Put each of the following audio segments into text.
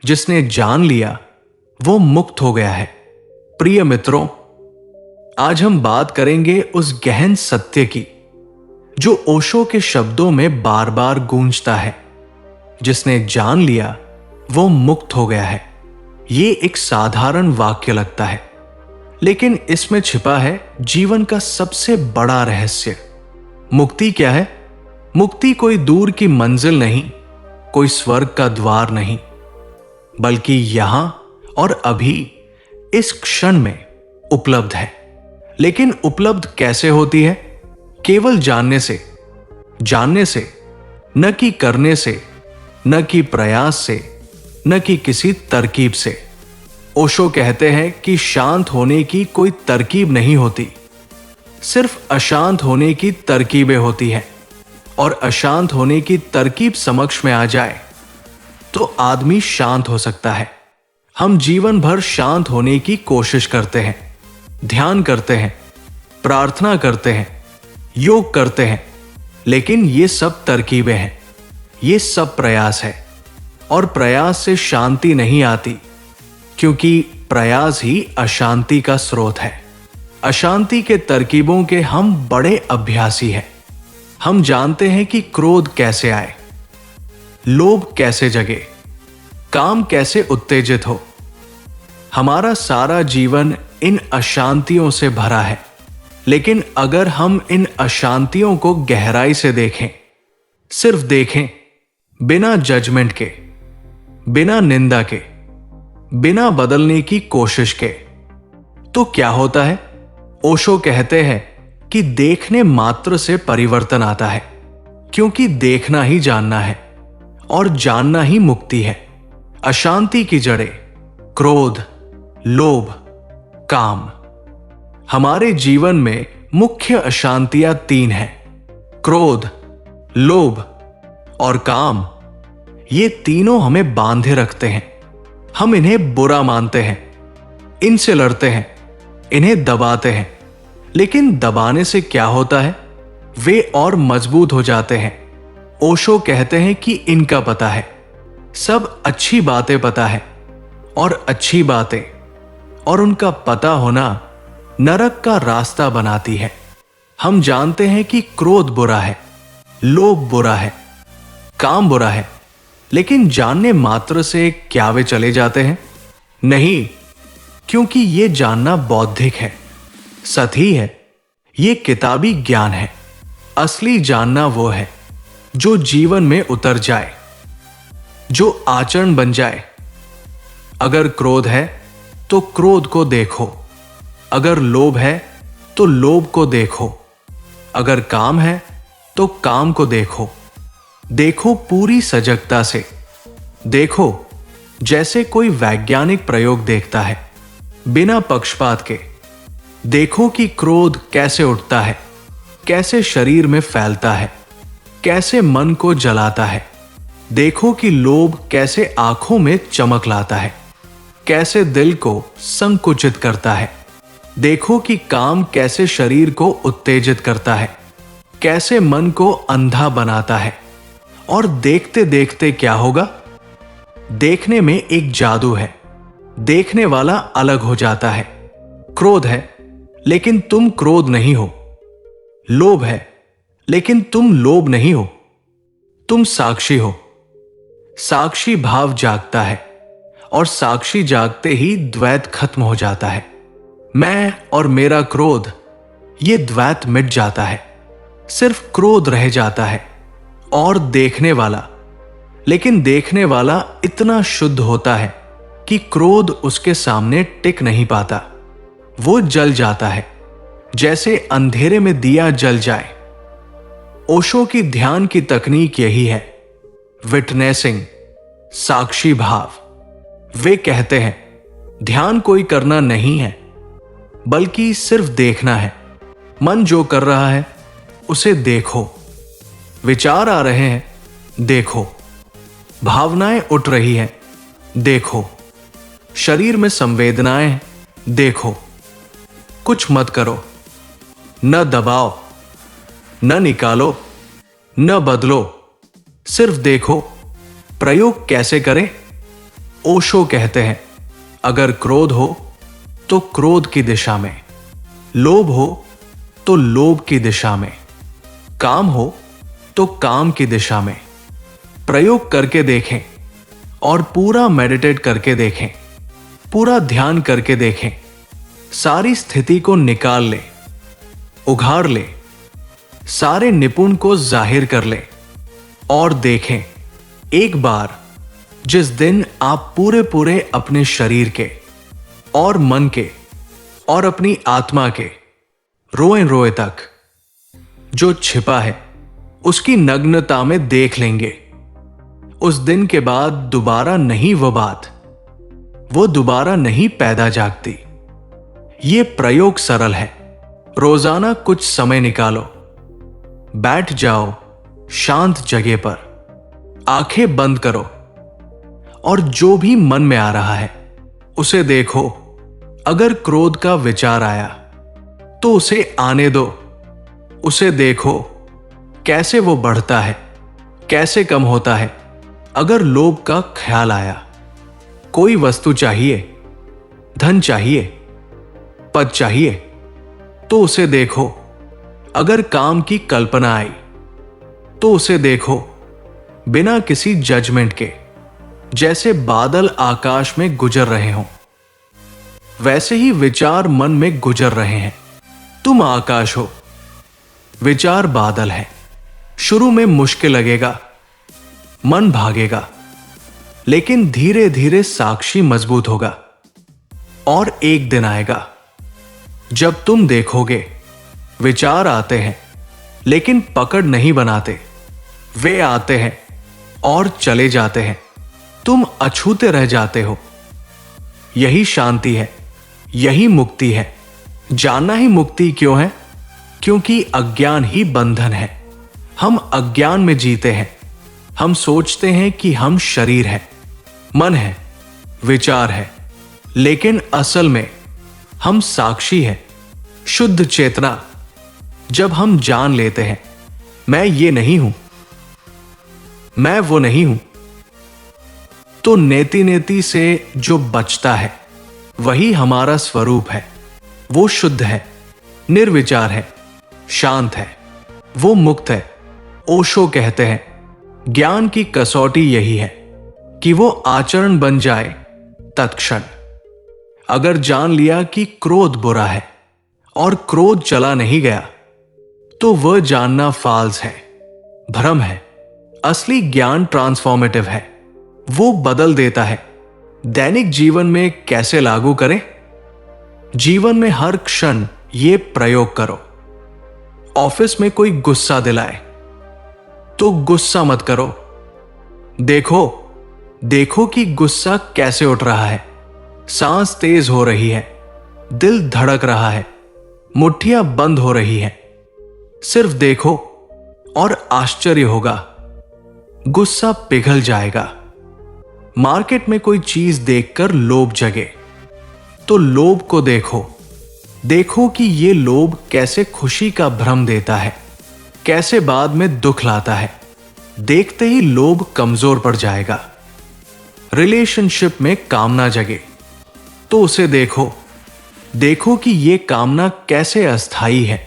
जिसने जान लिया वो मुक्त हो गया है। प्रिय मित्रों, आज हम बात करेंगे उस गहन सत्य की जो ओशो के शब्दों में बार बार गूंजता है। जिसने जान लिया वो मुक्त हो गया है। ये एक साधारण वाक्य लगता है, लेकिन इसमें छिपा है जीवन का सबसे बड़ा रहस्य। मुक्ति क्या है? मुक्ति कोई दूर की मंजिल नहीं, कोई स्वर्ग का द्वार नहीं, बल्कि यहां और अभी इस क्षण में उपलब्ध है। लेकिन उपलब्ध कैसे होती है? केवल जानने से, न कि करने से, न कि प्रयास से, न कि किसी तरकीब से। ओशो कहते हैं कि शांत होने की कोई तरकीब नहीं होती, सिर्फ अशांत होने की तरकीबें होती हैं। और अशांत होने की तरकीब समक्ष में आ जाए तो आदमी शांत हो सकता है। हम जीवन भर शांत होने की कोशिश करते हैं, ध्यान करते हैं, प्रार्थना करते हैं, योग करते हैं, लेकिन ये सब तरकीबें हैं, ये सब प्रयास है। और प्रयास से शांति नहीं आती, क्योंकि प्रयास ही अशांति का स्रोत है। अशांति के तरकीबों के हम बड़े अभ्यासी हैं। हम जानते हैं कि क्रोध कैसे आए, लोभ कैसे जगे, काम कैसे उत्तेजित हो। हमारा सारा जीवन इन अशांतियों से भरा है। लेकिन अगर हम इन अशांतियों को गहराई से देखें, सिर्फ देखें, बिना जजमेंट के, बिना निंदा के, बिना बदलने की कोशिश के, तो क्या होता है? ओशो कहते हैं कि देखने मात्र से परिवर्तन आता है, क्योंकि देखना ही जानना है और जानना ही मुक्ति है। अशांति की जड़ें क्रोध, लोभ, काम। हमारे जीवन में मुख्य अशांतियां 3 हैं: क्रोध, लोभ और काम। ये तीनों हमें बांधे रखते हैं। हम इन्हें बुरा मानते हैं, इनसे लड़ते हैं, इन्हें दबाते हैं। लेकिन दबाने से क्या होता है? वे और मजबूत हो जाते हैं। ओशो कहते हैं कि इनका पता है, सब अच्छी बातें पता है, और अच्छी बातें और उनका पता होना नरक का रास्ता बनाती है। हम जानते हैं कि क्रोध बुरा है, लोभ बुरा है, काम बुरा है, लेकिन जानने मात्र से क्या वे चले जाते हैं? नहीं, क्योंकि ये जानना बौद्धिक है, सतही है, ये किताबी ज्ञान है। असली जानना वो है जो जीवन में उतर जाए, जो आचरण बन जाए। अगर क्रोध है तो क्रोध को देखो, अगर लोभ है तो लोभ को देखो, अगर काम है तो काम को देखो। देखो पूरी सजगता से, देखो जैसे कोई वैज्ञानिक प्रयोग देखता है, बिना पक्षपात के। देखो कि क्रोध कैसे उठता है, कैसे शरीर में फैलता है, कैसे मन को जलाता है। देखो कि लोभ कैसे आंखों में चमक लाता है, कैसे दिल को संकुचित करता है। देखो कि काम कैसे शरीर को उत्तेजित करता है, कैसे मन को अंधा बनाता है। और देखते देखते क्या होगा? देखने में एक जादू है। देखने वाला अलग हो जाता है। क्रोध है, लेकिन तुम क्रोध नहीं हो। लोभ है, लेकिन तुम लोभ नहीं हो। तुम साक्षी हो। साक्षी भाव जागता है, और साक्षी जागते ही द्वैत खत्म हो जाता है। मैं और मेरा क्रोध, ये द्वैत मिट जाता है। सिर्फ क्रोध रह जाता है और देखने वाला। लेकिन देखने वाला इतना शुद्ध होता है कि क्रोध उसके सामने टिक नहीं पाता। वो जल जाता है, जैसे अंधेरे में दिया जल जाए। ओशो की ध्यान की तकनीक यही है, विटनेसिंग, साक्षी भाव। वे कहते हैं ध्यान कोई करना नहीं है, बल्कि सिर्फ देखना है। मन जो कर रहा है उसे देखो। विचार आ रहे हैं, देखो। भावनाएं उठ रही हैं, देखो। शरीर में संवेदनाएं हैं, देखो। कुछ मत करो, न दबाओ, न निकालो, न बदलो, सिर्फ देखो। प्रयोग कैसे करें? ओशो कहते हैं, अगर क्रोध हो तो क्रोध की दिशा में, लोभ हो तो लोभ की दिशा में, काम हो तो काम की दिशा में। प्रयोग करके देखें और पूरा मेडिटेट करके देखें, पूरा ध्यान करके देखें। सारी स्थिति को निकाल ले, उघाड़ ले, सारे निपुण को जाहिर कर ले और देखें एक बार जिस दिन आप पूरे पूरे अपने शरीर के और मन के और अपनी आत्मा के रोए रोए तक जो छिपा है उसकी नग्नता में देख लेंगे। उस दिन के बाद दोबारा नहीं वो बात, वो दोबारा नहीं पैदा जागती। ये प्रयोग सरल है। रोजाना कुछ समय निकालो, बैठ जाओ शांत जगह पर, आंखें बंद करो और जो भी मन में आ रहा है उसे देखो। अगर क्रोध का विचार आया तो उसे आने दो, उसे देखो कैसे वो बढ़ता है, कैसे कम होता है। अगर लोभ का ख्याल आया, कोई वस्तु चाहिए, धन चाहिए, पद चाहिए, तो उसे देखो। अगर काम की कल्पना आई तो उसे देखो बिना किसी जजमेंट के, जैसे बादल आकाश में गुजर रहे हों वैसे ही विचार मन में गुजर रहे हैं। तुम आकाश हो, विचार बादल है। शुरू में मुश्किल लगेगा, मन भागेगा, लेकिन धीरे धीरे साक्षी मजबूत होगा और एक दिन आएगा जब तुम देखोगे विचार आते हैं लेकिन पकड़ नहीं बनाते। वे आते हैं और चले जाते हैं, तुम अछूते रह जाते हो। यही शांति है, यही मुक्ति है। जानना ही मुक्ति क्यों है? क्योंकि अज्ञान ही बंधन है। हम अज्ञान में जीते हैं। हम सोचते हैं कि हम शरीर है, मन है, विचार है, लेकिन असल में हम साक्षी है, शुद्ध चेतना। जब हम जान लेते हैं मैं ये नहीं हूं, मैं वो नहीं हूं, तो नेति नेति से जो बचता है वही हमारा स्वरूप है। वो शुद्ध है, निर्विचार है, शांत है, वो मुक्त है। ओशो कहते हैं ज्ञान की कसौटी यही है कि वो आचरण बन जाए तत्क्षण। अगर जान लिया कि क्रोध बुरा है और क्रोध चला नहीं गया तो वह जानना फाल्स है, भ्रम है। असली ज्ञान ट्रांसफॉर्मेटिव है, वो बदल देता है। दैनिक जीवन में कैसे लागू करें? जीवन में हर क्षण ये प्रयोग करो। ऑफिस में कोई गुस्सा दिलाए तो गुस्सा मत करो। देखो कि गुस्सा कैसे उठ रहा है, सांस तेज हो रही है, दिल धड़क रहा है, मुट्ठियां बंद हो रही है। सिर्फ देखो और आश्चर्य होगा, गुस्सा पिघल जाएगा। मार्केट में कोई चीज देखकर लोभ जगे तो लोभ को देखो कि ये लोभ कैसे खुशी का भ्रम देता है, कैसे बाद में दुख लाता है। देखते ही लोभ कमजोर पड़ जाएगा। रिलेशनशिप में कामना जगे तो उसे देखो कि ये कामना कैसे अस्थाई है,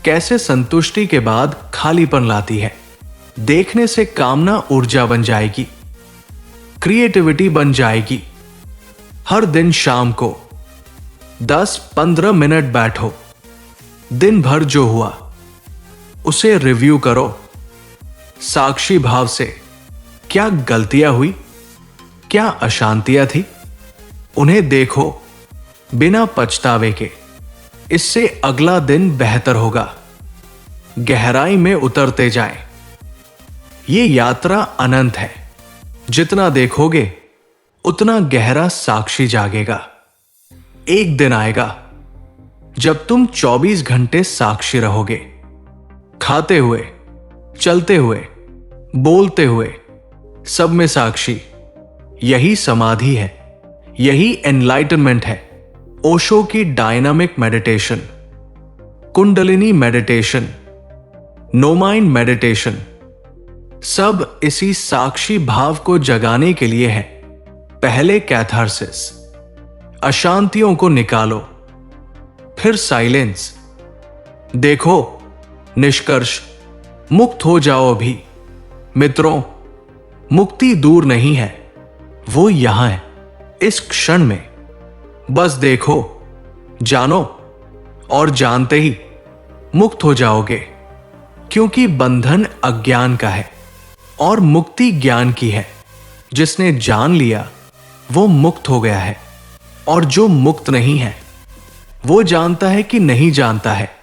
कैसे संतुष्टि के बाद खालीपन लाती है। देखने से कामना ऊर्जा बन जाएगी, क्रिएटिविटी बन जाएगी। हर दिन शाम को 10-15 मिनट बैठो, दिन भर जो हुआ उसे रिव्यू करो साक्षी भाव से। क्या गलतियां हुई, क्या अशांतियां थी, उन्हें देखो बिना पछतावे के। इससे अगला दिन बेहतर होगा। गहराई में उतरते जाएं। ये यात्रा अनंत है। जितना देखोगे उतना गहरा साक्षी जागेगा। एक दिन आएगा जब तुम 24 घंटे साक्षी रहोगे, खाते हुए, चलते हुए, बोलते हुए, सब में साक्षी। यही समाधि है, यही एनलाइटनमेंट है। ओशो की dynamic meditation, kundalini meditation, no mind meditation, सब इसी साक्षी भाव को जगाने के लिए है। पहले कैथारसिस, अशांतियों को निकालो, फिर साइलेंस। देखो, निष्कर्ष, मुक्त हो जाओ अभी। मित्रों, मुक्ति दूर नहीं है, वो यहां है, इस क्षण में। बस देखो, जानो, और जानते ही मुक्त हो जाओगे, क्योंकि बंधन अज्ञान का है और मुक्ति ज्ञान की है। जिसने जान लिया वो मुक्त हो गया है, और जो मुक्त नहीं है वो जानता है कि नहीं जानता है।